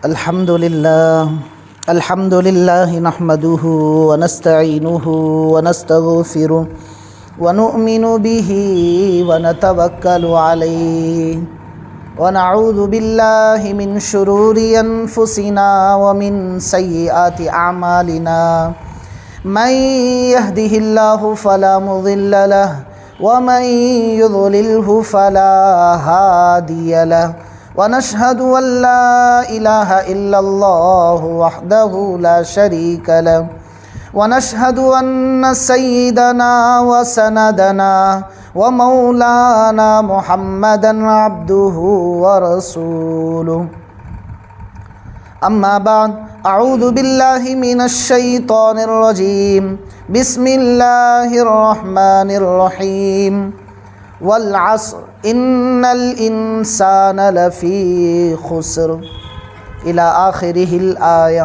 الحمد لله نحمده ونستعينه ونستغفره ونؤمن به ونتوكل عليه ونعوذ بالله من شرور أنفسنا ومن سيئات أعمالنا من يهده الله فلا مضل له ومن يضلله فلا هادي له ونشهد أن لا إله إلا الله وحده لا شريك له ونشهد أن سيدنا وسندنا ومولانا محمدا عبده ورسوله أما بعد أعوذ بالله من الشيطان الرجيم بسم الله الرحمن الرحيم والعصر ان الانسان لفی خسر الى آخرہ الآیہ۔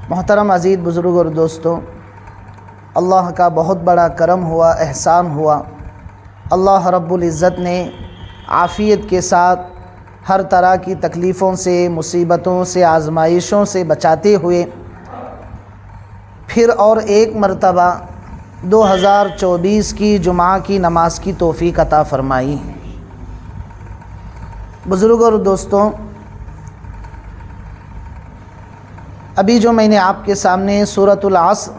محترم عزیز بزرگ اور دوستو، اللہ کا بہت بڑا کرم ہوا، احسان ہوا۔ اللہ رب العزت نے عافیت کے ساتھ ہر طرح کی تکلیفوں سے، مصیبتوں سے، آزمائشوں سے بچاتے ہوئے پھر اور ایک مرتبہ 2024 کی جمعہ کی نماز کی توفیق عطا فرمائی۔ بزرگوں اور دوستوں، ابھی جو میں نے آپ کے سامنے سورۃ العصر،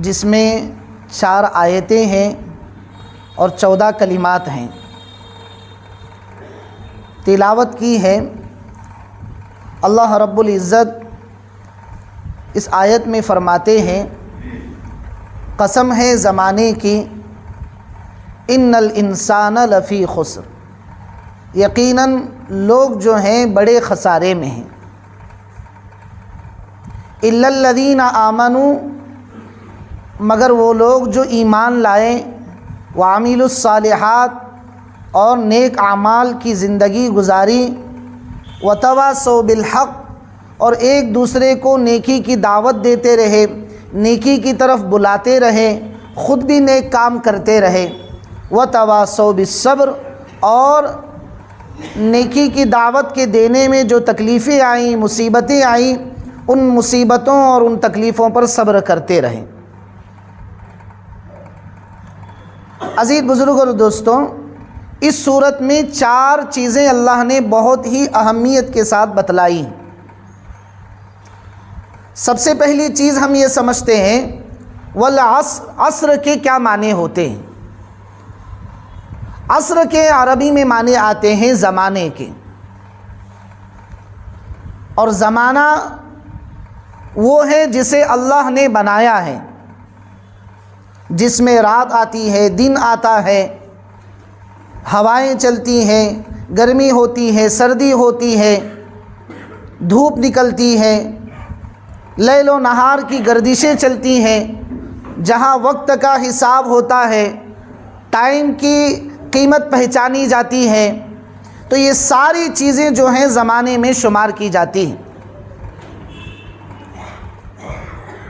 جس میں 4 آیتیں ہیں اور 14 کلمات ہیں، تلاوت کی ہے، اللہ رب العزت اس آیت میں فرماتے ہیں، قسم ہے زمانے کی، ان الانسان لفی خسر، یقیناً لوگ جو ہیں بڑے خسارے میں ہیں، الا الذین آمنوا، مگر وہ لوگ جو ایمان لائے، وعملوا الصالحات، اور نیک اعمال کی زندگی گزاری، وتواصوا بالحق، اور ایک دوسرے کو نیکی کی دعوت دیتے رہے، نیکی کی طرف بلاتے رہے، خود بھی نیک کام کرتے رہے، وتواصوا بالصبر، اور نیکی کی دعوت کے دینے میں جو تکلیفیں آئیں، مصیبتیں آئیں، ان مصیبتوں اور ان تکلیفوں پر صبر کرتے رہے۔ عزیز بزرگ اور دوستوں، اس صورت میں 4 چیزیں اللہ نے بہت ہی اہمیت کے ساتھ بتلائی۔ سب سے پہلی چیز ہم یہ سمجھتے ہیں، والعصر، عصر کے کیا معنی ہوتے ہیں؟ عصر کے عربی میں معنی آتے ہیں زمانے کے، اور زمانہ وہ ہے جسے اللہ نے بنایا ہے، جس میں رات آتی ہے، دن آتا ہے، ہوائیں چلتی ہیں، گرمی ہوتی ہے، سردی ہوتی ہے، دھوپ نکلتی ہے، لیل و نہار کی گردشیں چلتی ہیں، جہاں وقت کا حساب ہوتا ہے، ٹائم کی قیمت پہچانی جاتی ہے، تو یہ ساری چیزیں جو ہیں زمانے میں شمار کی جاتی ہیں۔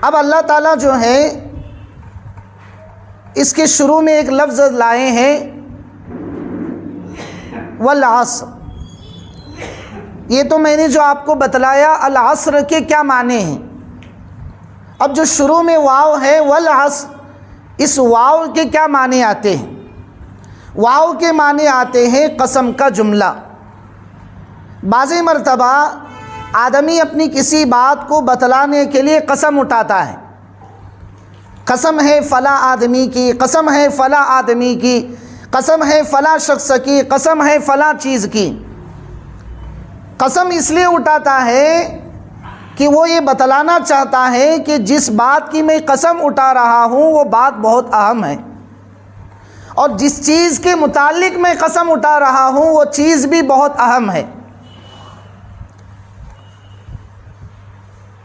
اب اللہ تعالیٰ جو ہے اس کے شروع میں ایک لفظ لائے ہیں، والعصر۔ یہ تو میں نے جو آپ کو بتلایا العصر کے کیا معنی ہیں۔ اب جو شروع میں واو ہے والعصر، اس واو کے کیا معنی آتے ہیں؟ واو کے معنی آتے ہیں قسم کا جملہ۔ بعض مرتبہ آدمی اپنی کسی بات کو بتلانے کے لیے قسم اٹھاتا ہے، قسم ہے فلاں آدمی کی، قسم ہے فلاں آدمی کی، قسم ہے فلاں شخص کی، قسم ہے فلاں چیز کی۔ قسم اس لیے اٹھاتا ہے کہ وہ یہ بتلانا چاہتا ہے کہ جس بات کی میں قسم اٹھا رہا ہوں وہ بات بہت اہم ہے، اور جس چیز کے متعلق میں قسم اٹھا رہا ہوں وہ چیز بھی بہت اہم ہے۔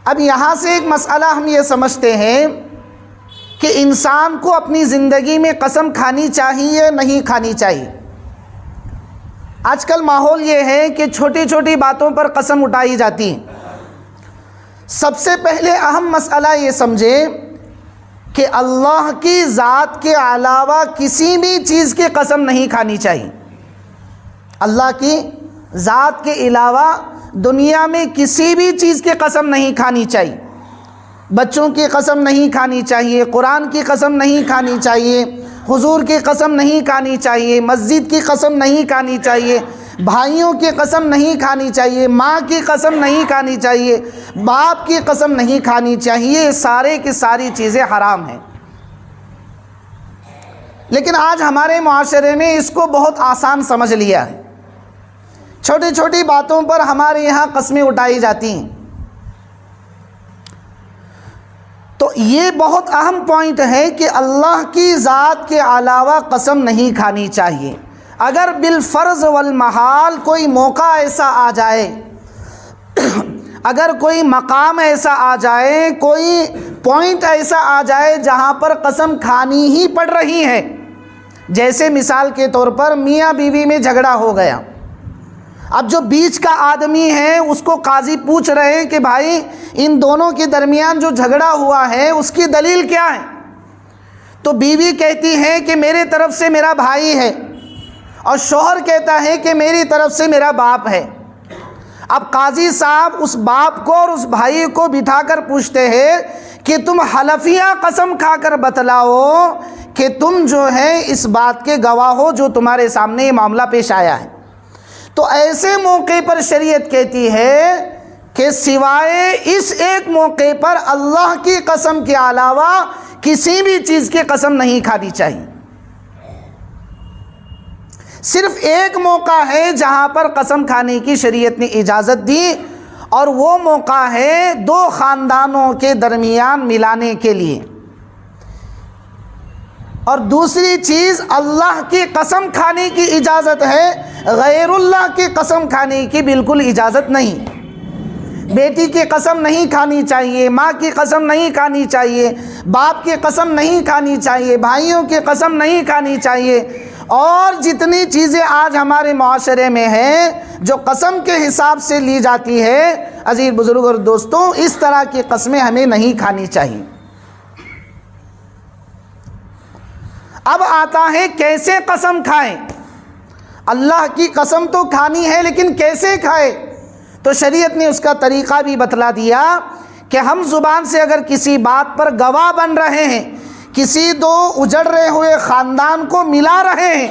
اب یہاں سے ایک مسئلہ ہم یہ سمجھتے ہیں کہ انسان کو اپنی زندگی میں قسم کھانی چاہیے نہیں کھانی چاہیے۔ آج کل ماحول یہ ہے کہ چھوٹی چھوٹی باتوں پر قسم اٹھائی جاتی ہیں۔ سب سے پہلے اہم مسئلہ یہ سمجھے کہ اللہ کی ذات کے علاوہ کسی بھی چیز کی قسم نہیں کھانی چاہیے۔ اللہ کی ذات کے علاوہ دنیا میں کسی بھی چیز کی قسم نہیں کھانی چاہیے. بچوں کی قسم نہیں کھانی چاہیے، قرآن کی قسم نہیں کھانی چاہیے، حضور کی قسم نہیں کھانی چاہیے، مسجد کی قسم نہیں کھانی چاہیے، بھائیوں کی قسم نہیں کھانی چاہیے، ماں کی قسم نہیں کھانی چاہیے، باپ کی قسم نہیں کھانی چاہیے. سارے کی ساری چیزیں حرام ہیں. لیکن آج ہمارے معاشرے میں اس کو بہت آسان سمجھ لیا ہے. چھوٹی چھوٹی باتوں پر ہمارے یہاں قسمیں اٹھائی جاتی ہیں. تو یہ بہت اہم پوائنٹ ہے کہ اللہ کی ذات کے علاوہ قسم نہیں کھانی چاہیے. اگر بالفرض والمحال کوئی موقع ایسا آ جائے، اگر کوئی مقام ایسا آ جائے، کوئی پوائنٹ ایسا آ جائے جہاں پر قسم کھانی ہی پڑ رہی ہے، جیسے مثال کے طور پر میاں بیوی میں جھگڑا ہو گیا، اب جو بیچ کا آدمی ہے اس کو قاضی پوچھ رہے ہیں کہ بھائی ان دونوں کے درمیان جو جھگڑا ہوا ہے اس کی دلیل کیا ہے؟ تو بیوی کہتی ہے کہ میرے طرف سے میرا بھائی ہے، اور شوہر کہتا ہے کہ میری طرف سے میرا باپ ہے. اب قاضی صاحب اس باپ کو اور اس بھائی کو بٹھا کر پوچھتے ہیں کہ تم حلفیہ قسم کھا کر بتلاؤ کہ تم جو ہے اس بات کے گواہ ہو جو تمہارے سامنے یہ معاملہ پیش آیا ہے. تو ایسے موقع پر شریعت کہتی ہے کہ سوائے اس ایک موقع پر اللہ کی قسم کے علاوہ کسی بھی چیز کی قسم نہیں کھانی چاہیے. صرف ایک موقع ہے جہاں پر قسم کھانے کی شریعت نے اجازت دی، اور وہ موقع ہے دو خاندانوں کے درمیان ملانے کے لیے. اور دوسری چیز اللہ کی قسم کھانے کی اجازت ہے، غیر اللہ کی قسم کھانے کی بالکل اجازت نہیں. بیٹی کی قسم نہیں کھانی چاہیے، ماں کی قسم نہیں کھانی چاہیے، باپ کی قسم نہیں کھانی چاہیے، بھائیوں کی قسم نہیں کھانی چاہیے. اور جتنی چیزیں آج ہمارے معاشرے میں ہیں جو قسم کے حساب سے لی جاتی ہے، عزیز بزرگ اور دوستوں، اس طرح کی قسمیں ہمیں نہیں کھانی چاہیے. اب آتا ہے کیسے قسم کھائیں. اللہ کی قسم تو کھانی ہے لیکن کیسے کھائے؟ تو شریعت نے اس کا طریقہ بھی بتلا دیا کہ ہم زبان سے اگر کسی بات پر گواہ بن رہے ہیں، کسی دو اجڑ رہے ہوئے خاندان کو ملا رہے ہیں،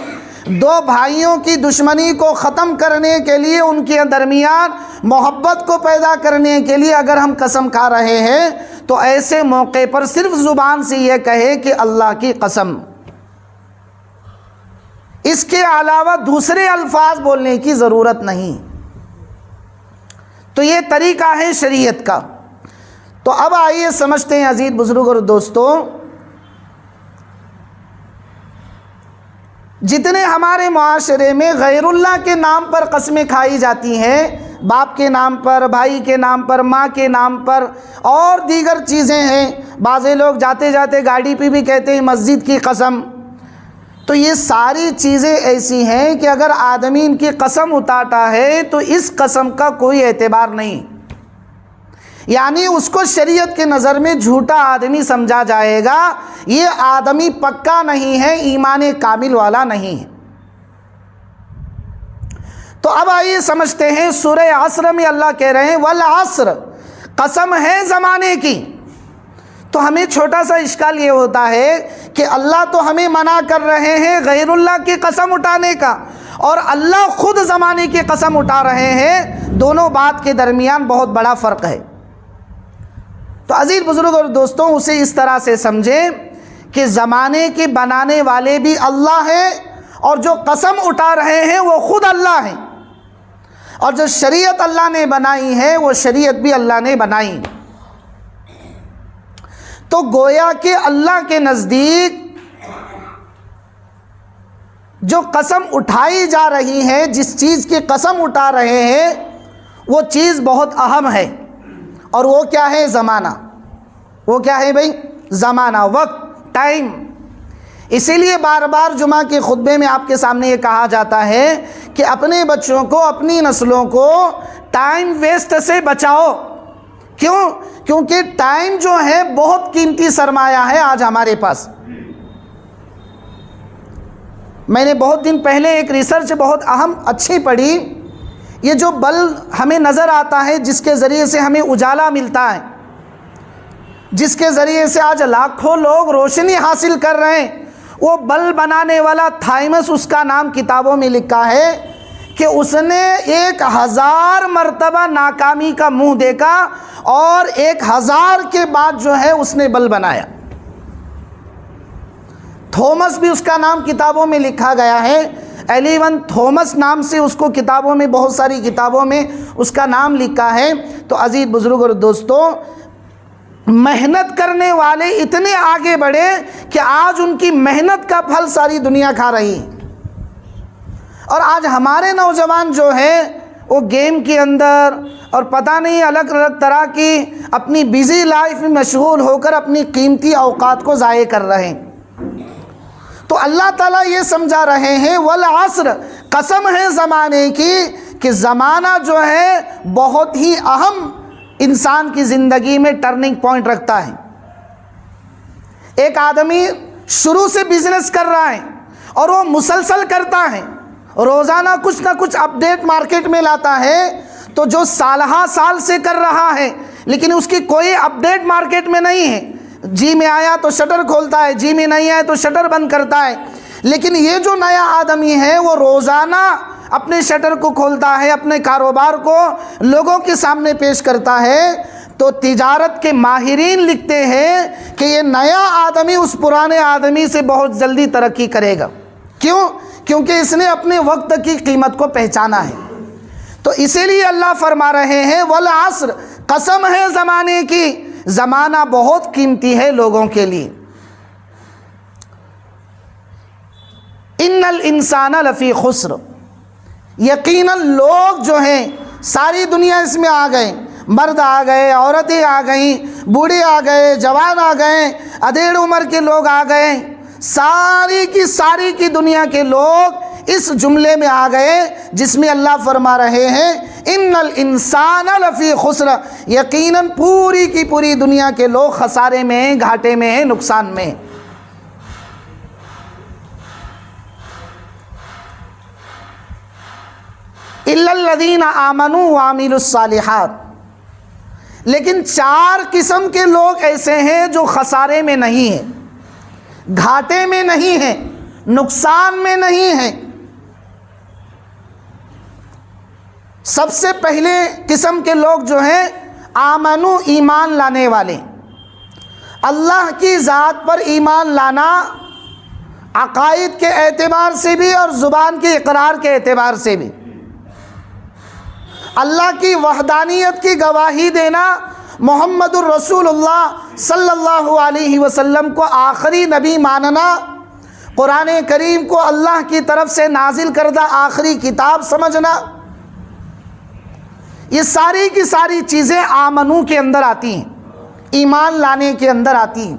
دو بھائیوں کی دشمنی کو ختم کرنے کے لیے، ان کے درمیان محبت کو پیدا کرنے کے لیے اگر ہم قسم کھا رہے ہیں، تو ایسے موقع پر صرف زبان سے یہ کہے کہ اللہ کی قسم، اس کے علاوہ دوسرے الفاظ بولنے کی ضرورت نہیں. تو یہ طریقہ ہے شریعت کا. تو اب آئیے سمجھتے ہیں عزیز بزرگ اور دوستوں، جتنے ہمارے معاشرے میں غیر اللہ کے نام پر قسمیں کھائی جاتی ہیں، باپ کے نام پر، بھائی کے نام پر، ماں کے نام پر، اور دیگر چیزیں ہیں، بعض لوگ جاتے جاتے گاڑی پہ بھی کہتے ہیں مسجد کی قسم. تو یہ ساری چیزیں ایسی ہیں کہ اگر آدمی ان کی قسم اٹھاتا ہے تو اس قسم کا کوئی اعتبار نہیں، یعنی اس کو شریعت کے نظر میں جھوٹا آدمی سمجھا جائے گا. یہ آدمی پکا نہیں ہے، ایمان کامل والا نہیں ہے. تو اب آئیے سمجھتے ہیں سورہ عصر میں اللہ کہہ رہے ہیں والعصر، قسم ہے زمانے کی. تو ہمیں چھوٹا سا اشکال یہ ہوتا ہے کہ اللہ تو ہمیں منع کر رہے ہیں غیر اللہ کی قسم اٹھانے کا، اور اللہ خود زمانے کی قسم اٹھا رہے ہیں. دونوں بات کے درمیان بہت بڑا فرق ہے. تو عزیز بزرگ اور دوستوں، اسے اس طرح سے سمجھیں کہ زمانے کے بنانے والے بھی اللہ ہیں، اور جو قسم اٹھا رہے ہیں وہ خود اللہ ہیں، اور جو شریعت اللہ نے بنائی ہے وہ شریعت بھی اللہ نے بنائی. تو گویا کہ اللہ کے نزدیک جو قسم اٹھائی جا رہی ہے، جس چیز کی قسم اٹھا رہے ہیں، وہ چیز بہت اہم ہے. اور وہ کیا ہے؟ زمانہ. وہ کیا ہے بھائی؟ زمانہ، وقت، ٹائم. اسی لیے بار بار جمعہ کے خطبے میں آپ کے سامنے یہ کہا جاتا ہے کہ اپنے بچوں کو، اپنی نسلوں کو ٹائم ویسٹ سے بچاؤ. کیوں؟ کیونکہ ٹائم جو ہے بہت قیمتی سرمایہ ہے آج ہمارے پاس. میں نے بہت دن پہلے ایک ریسرچ بہت اہم اچھی پڑھی. یہ جو بلب ہمیں نظر آتا ہے، جس کے ذریعے سے ہمیں اجالا ملتا ہے، جس کے ذریعے سے آج لاکھوں لوگ روشنی حاصل کر رہے ہیں، وہ بلب بنانے والا تھامس، اس کا نام کتابوں میں لکھا ہے کہ اس نے 1000 مرتبہ ناکامی کا منہ دیکھا اور 1000 کے بعد جو ہے اس نے بلب بنایا۔ تھامس بھی اس کا نام کتابوں میں لکھا گیا ہے، ایلیون تھامس نام سے اس کو کتابوں میں، بہت ساری کتابوں میں اس کا نام لکھا ہے۔ تو عزیز بزرگ اور دوستوں، محنت کرنے والے اتنے آگے بڑھے کہ آج ان کی محنت کا پھل ساری دنیا کھا رہی ہے۔ اور آج ہمارے نوجوان جو ہے وہ گیم کے اندر اور پتہ نہیں الگ الگ طرح کی اپنی بیزی لائف میں مشغول ہو کر اپنی قیمتی اوقات کو ضائع کر رہے ہیں۔ تو اللہ تعالیٰ یہ سمجھا رہے ہیں والعصر، قسم ہے زمانے کی کہ زمانہ جو ہے بہت ہی اہم انسان کی زندگی میں ٹرننگ پوائنٹ رکھتا ہے۔ ایک آدمی شروع سے بزنس کر رہا ہے اور وہ مسلسل کرتا ہے، روزانہ کچھ نہ کچھ اپڈیٹ مارکیٹ میں لاتا ہے، تو جو سالہ سال سے کر رہا ہے لیکن اس کی کوئی اپڈیٹ مارکیٹ میں نہیں ہے، جی میں آیا تو شٹر کھولتا ہے، جی میں نہیں آیا تو شٹر بند کرتا ہے، لیکن یہ جو نیا آدمی ہے وہ روزانہ اپنے شٹر کو کھولتا ہے، اپنے کاروبار کو لوگوں کے سامنے پیش کرتا ہے، تو تجارت کے ماہرین لکھتے ہیں کہ یہ نیا آدمی اس پرانے آدمی سے بہت جلدی ترقی کرے گا۔ کیوں؟ کیونکہ اس نے اپنے وقت کی قیمت کو پہچانا ہے۔ تو اسی لیے اللہ فرما رہے ہیں والعصر، قسم ہے زمانے کی، زمانہ بہت قیمتی ہے لوگوں کے لیے۔ ان الانسان لفی خسر، یقیناً لوگ جو ہیں ساری دنیا اس میں آ گئے، مرد آ گئے، عورتیں آ گئیں، بوڑھے آ گئے، جوان آ گئے، ادھیڑ عمر کے لوگ آ گئے، ساری کی دنیا کے لوگ اس جملے میں آ گئے جس میں اللہ فرما رہے ہیں ان الانسان لفی خسر، یقیناً پوری کی پوری دنیا کے لوگ خسارے میں ہیں، گھاٹے میں ہیں، نقصان میں ہیں۔ الا الذین آمنوا وعملوا الصالحات، لیکن 4 قسم کے لوگ ایسے ہیں جو خسارے میں نہیں ہیں، گھاٹے میں نہیں ہیں، نقصان میں نہیں ہیں۔ سب سے پہلے قسم کے لوگ جو ہیں آمنو، ایمان لانے والے، اللہ کی ذات پر ایمان لانا عقائد کے اعتبار سے بھی اور زبان کے اقرار کے اعتبار سے بھی، اللہ کی وحدانیت کی گواہی دینا، محمد الرسول اللہ صلی اللہ علیہ وسلم کو آخری نبی ماننا، قرآن کریم کو اللہ کی طرف سے نازل کردہ آخری کتاب سمجھنا، یہ ساری کی ساری چیزیں آمنو کے اندر آتی ہیں، ایمان لانے کے اندر آتی ہیں۔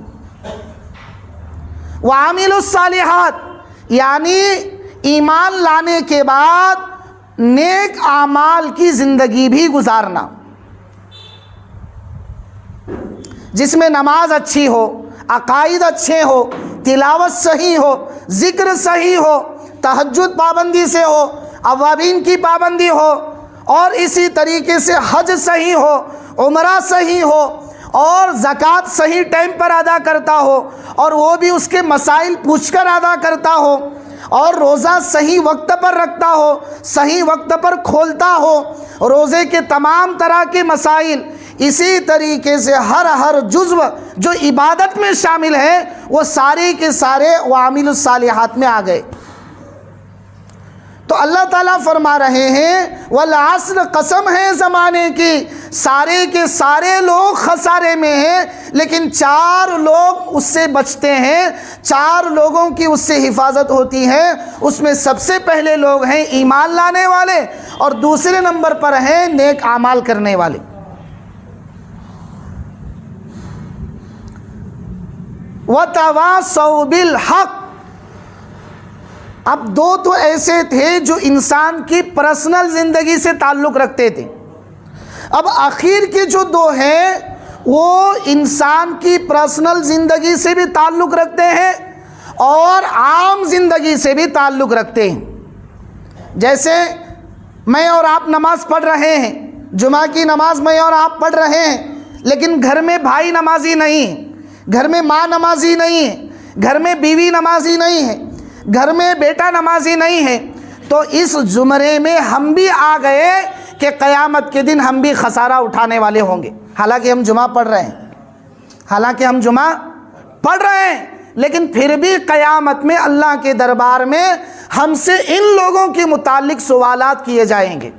وعاملوا الصالحات، یعنی ایمان لانے کے بعد نیک اعمال کی زندگی بھی گزارنا، جس میں نماز اچھی ہو، عقائد اچھے ہو، تلاوت صحیح ہو، ذکر صحیح ہو، تہجد پابندی سے ہو، اوابین کی پابندی ہو، اور اسی طریقے سے حج صحیح ہو، عمرہ صحیح ہو، اور زکوٰۃ صحیح ٹائم پر ادا کرتا ہو، اور وہ بھی اس کے مسائل پوچھ کر ادا کرتا ہو، اور روزہ صحیح وقت پر رکھتا ہو، صحیح وقت پر کھولتا ہو، روزے کے تمام طرح کے مسائل، اسی طریقے سے ہر جزو جو عبادت میں شامل ہے وہ سارے کے سارے وعامل الصالحات میں آ گئے۔ تو اللہ تعالیٰ فرما رہے ہیں والعصر، قسم ہے زمانے کی، سارے کے سارے لوگ خسارے میں ہیں، لیکن 4 لوگ اس سے بچتے ہیں، 4 لوگوں کی اس سے حفاظت ہوتی ہے۔ اس میں سب سے پہلے لوگ ہیں ایمان لانے والے، اور دوسرے نمبر پر ہیں نیک اعمال کرنے والے۔ وَتَوَاصَوْا بِالْحَقِّ، اب 2 تو ایسے تھے جو انسان کی پرسنل زندگی سے تعلق رکھتے تھے، اب اخیر کے جو 2 ہیں وہ انسان کی پرسنل زندگی سے بھی تعلق رکھتے ہیں اور عام زندگی سے بھی تعلق رکھتے ہیں۔ جیسے میں اور آپ نماز پڑھ رہے ہیں، جمعہ کی نماز میں اور آپ پڑھ رہے ہیں، لیکن گھر میں بھائی نمازی نہیں، گھر میں ماں نمازی نہیں ہے، گھر میں بیوی نمازی نہیں ہے، گھر میں بیٹا نمازی نہیں ہے، تو اس زمرے میں ہم بھی آ گئے کہ قیامت کے دن ہم بھی خسارہ اٹھانے والے ہوں گے۔ حالانکہ ہم جمعہ پڑھ رہے ہیں، حالانکہ ہم جمعہ پڑھ رہے ہیں، لیکن پھر بھی قیامت میں اللہ کے دربار میں ہم سے ان لوگوں کے متعلق سوالات کیے جائیں گے۔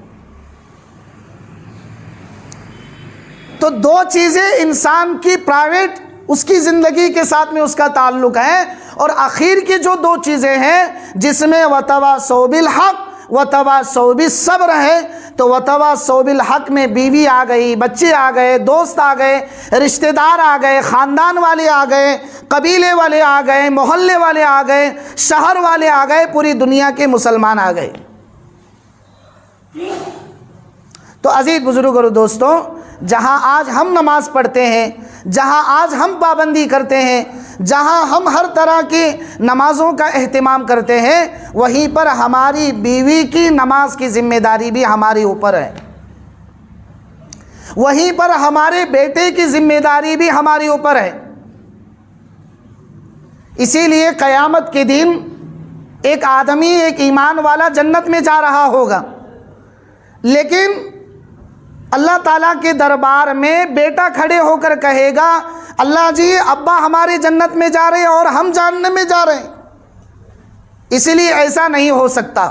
تو دو چیزیں انسان کی پرائیویٹ اس کی زندگی کے ساتھ میں اس کا تعلق ہے، اور آخر کی جو دو چیزیں ہیں جس میں وتواصوا بالحق وتواصوا بالصبر ہے، تو وتواصوا بالحق میں بیوی آ گئی، بچے آ گئے، دوست آ گئے، رشتہ دار آ گئے، خاندان والے آ گئے، قبیلے والے آ گئے، محلے والے آ گئے، شہر والے آ گئے، پوری دنیا کے مسلمان آ گئے۔ تو عزیز بزرگ اور دوستوں، جہاں آج ہم نماز پڑھتے ہیں، جہاں آج ہم پابندی کرتے ہیں، جہاں ہم ہر طرح کی نمازوں کا اہتمام کرتے ہیں، وہیں پر ہماری بیوی کی نماز کی ذمہ داری بھی ہمارے اوپر ہے، وہیں پر ہمارے بیٹے کی ذمہ داری بھی ہمارے اوپر ہے۔ اسی لیے قیامت کے دن ایک آدمی، ایک ایمان والا جنت میں جا رہا ہوگا، لیکن اللہ تعالیٰ کے دربار میں بیٹا کھڑے ہو کر کہے گا، اللہ جی ابا ہمارے جنت میں جا رہے ہیں اور ہم جہنم میں جا رہے ہیں، اس لیے ایسا نہیں ہو سکتا،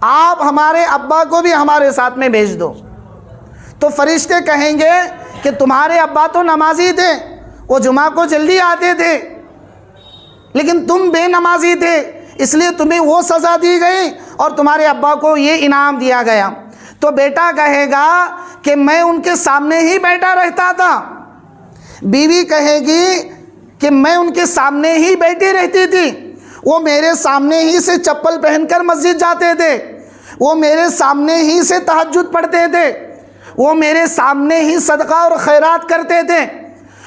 آپ ہمارے ابا کو بھی ہمارے ساتھ میں بھیج دو۔ تو فرشتے کہیں گے کہ تمہارے ابا تو نمازی تھے، وہ جمعہ کو جلدی آتے تھے، لیکن تم بے نمازی تھے، اس لیے تمہیں وہ سزا دی گئی اور تمہارے ابا کو یہ انعام دیا گیا۔ تو بیٹا کہے گا کہ میں ان کے سامنے ہی بیٹھا رہتا تھا، بیوی کہے گی کہ میں ان کے سامنے ہی بیٹھی رہتی تھی، وہ میرے سامنے ہی سے چپل پہن کر مسجد جاتے تھے، وہ میرے سامنے ہی سے تہجد پڑھتے تھے، وہ میرے سامنے ہی صدقہ اور خیرات کرتے تھے،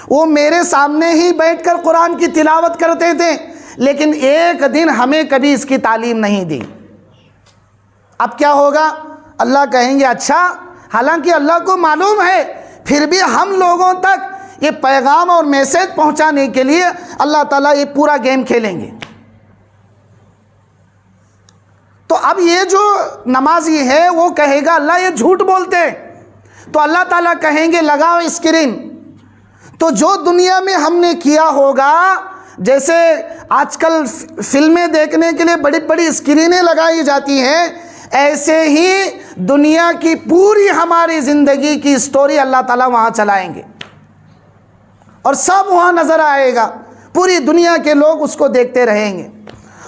وہ میرے سامنے ہی بیٹھ کر قرآن کی تلاوت کرتے تھے، لیکن ایک دن ہمیں کبھی اس کی تعلیم نہیں دی۔ اب کیا ہوگا؟ اللہ کہیں گے اچھا، حالانکہ اللہ کو معلوم ہے، پھر بھی ہم لوگوں تک یہ پیغام اور میسج پہنچانے کے لیے اللہ تعالیٰ یہ پورا گیم کھیلیں گے۔ تو اب یہ جو نمازی ہے وہ کہے گا اللہ یہ جھوٹ بولتے، تو اللہ تعالیٰ کہیں گے لگاؤ اسکرین۔ تو جو دنیا میں ہم نے کیا ہوگا، جیسے آج کل فلمیں دیکھنے کے لیے بڑی بڑی اسکرینیں لگائی جاتی ہیں، ایسے ہی دنیا کی پوری ہماری زندگی کی سٹوری اللہ تعالیٰ وہاں چلائیں گے، اور سب وہاں نظر آئے گا، پوری دنیا کے لوگ اس کو دیکھتے رہیں گے۔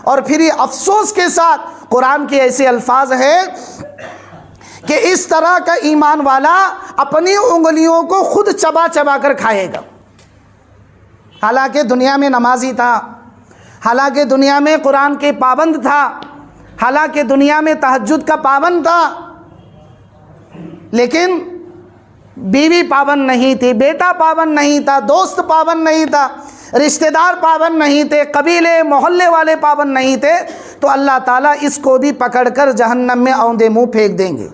اور پھر یہ افسوس کے ساتھ قرآن کے ایسے الفاظ ہیں کہ اس طرح کا ایمان والا اپنی انگلیوں کو خود چبا چبا کر کھائے گا، حالانکہ دنیا میں نمازی تھا، حالانکہ دنیا میں قرآن کے پابند تھا، حالانکہ دنیا میں تہجد کا پابند تھا، لیکن بیوی پابند نہیں تھی، بیٹا پابند نہیں تھا، دوست پابند نہیں تھا، رشتہ دار پابند نہیں تھے، قبیلے محلے والے پابند نہیں تھے، تو اللہ تعالیٰ اس کو بھی پکڑ کر جہنم میں اوندے منہ پھینک دیں گے۔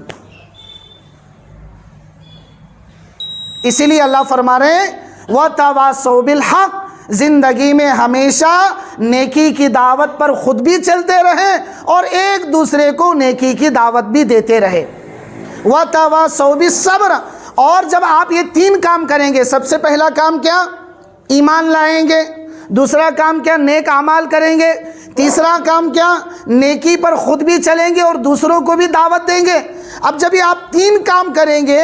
اسی لیے اللہ فرما رہے ہیں وَتَوَاصَوْا بِالْحَقِّ، زندگی میں ہمیشہ نیکی کی دعوت پر خود بھی چلتے رہیں اور ایک دوسرے کو نیکی کی دعوت بھی دیتے رہے۔ وَتَوَاصَوْا بِالصَّبْرِ، اور جب آپ یہ تین کام کریں گے، سب سے پہلا کام کیا؟ ایمان لائیں گے، دوسرا کام کیا؟ نیک اعمال کریں گے، تیسرا کام کیا؟ نیکی پر خود بھی چلیں گے اور دوسروں کو بھی دعوت دیں گے۔ اب جب یہ آپ تین کام کریں گے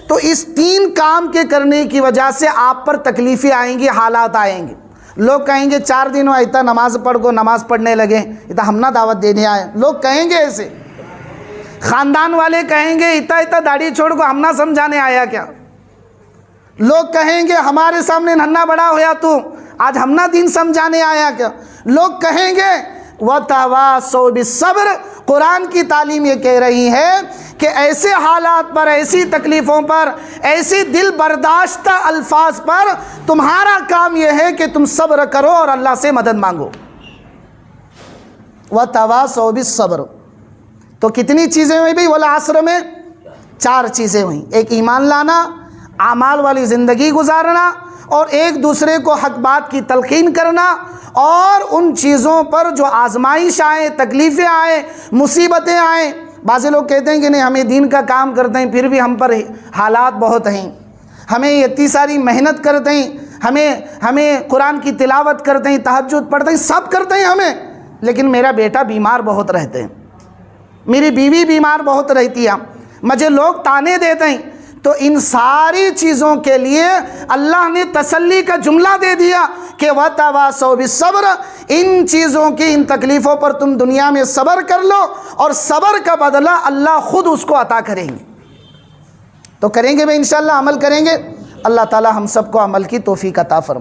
تو اس تین کام کے کرنے کی وجہ سے آپ پر تکلیفیں آئیں گی، حالات آئیں گے۔ لوگ کہیں گے 4 دنوں ایتا نماز پڑھ کو نماز پڑھنے لگے، ایتا ہم نہ دعوت دینے آئے، لوگ کہیں گے ایسے، خاندان والے کہیں گے ایتا داڑھی چھوڑ کو ہم نہ سمجھانے آیا کیا، لوگ کہیں گے ہمارے سامنے ننھا بڑا ہویا تو آج ہم نہ دین سمجھانے آیا کیا، لوگ کہیں گے وَتَوَاصَوْا بِالصَّبْرِ۔ قرآن کی تعلیم یہ کہہ رہی ہے کہ ایسے حالات پر، ایسی تکلیفوں پر، ایسی دل برداشتہ الفاظ پر تمہارا کام یہ ہے کہ تم صبر کرو اور اللہ سے مدد مانگو۔ وَتَوَاصَوْا بِالصَّبْرِ، تو کتنی چیزیں ہوئی بھئی والعصر میں؟ 4 چیزیں ہوئیں. ایک ایمان لانا، اعمال والی زندگی گزارنا، اور ایک دوسرے کو حق بات کی تلقین کرنا، اور ان چیزوں پر جو آزمائش آئے، تکلیفیں آئیں، مصیبتیں آئیں. بعض لوگ کہتے ہیں کہ نہیں ہمیں دین کا کام کرتے ہیں پھر بھی ہم پر حالات بہت ہیں، ہمیں اتنی ساری محنت کرتے ہیں، ہمیں قرآن کی تلاوت کرتے ہیں، تہجد پڑھتے ہیں، سب کرتے ہیں ہمیں، لیکن میرا بیٹا بیمار بہت رہتے ہیں، میری بیوی بیمار بہت رہتی ہے، مجھے لوگ تانے دیتے ہیں. تو ان ساری چیزوں کے لیے اللہ نے تسلی کا جملہ دے دیا کہ وَتَوَاصَوْا بِالصَّبْرِ، ان چیزوں کی، ان تکلیفوں پر تم دنیا میں صبر کر لو، اور صبر کا بدلہ اللہ خود اس کو عطا کریں گے. تو کریں گے بھائی انشاءاللہ، عمل کریں گے. اللہ تعالی ہم سب کو عمل کی توفیق عطا فرمائے.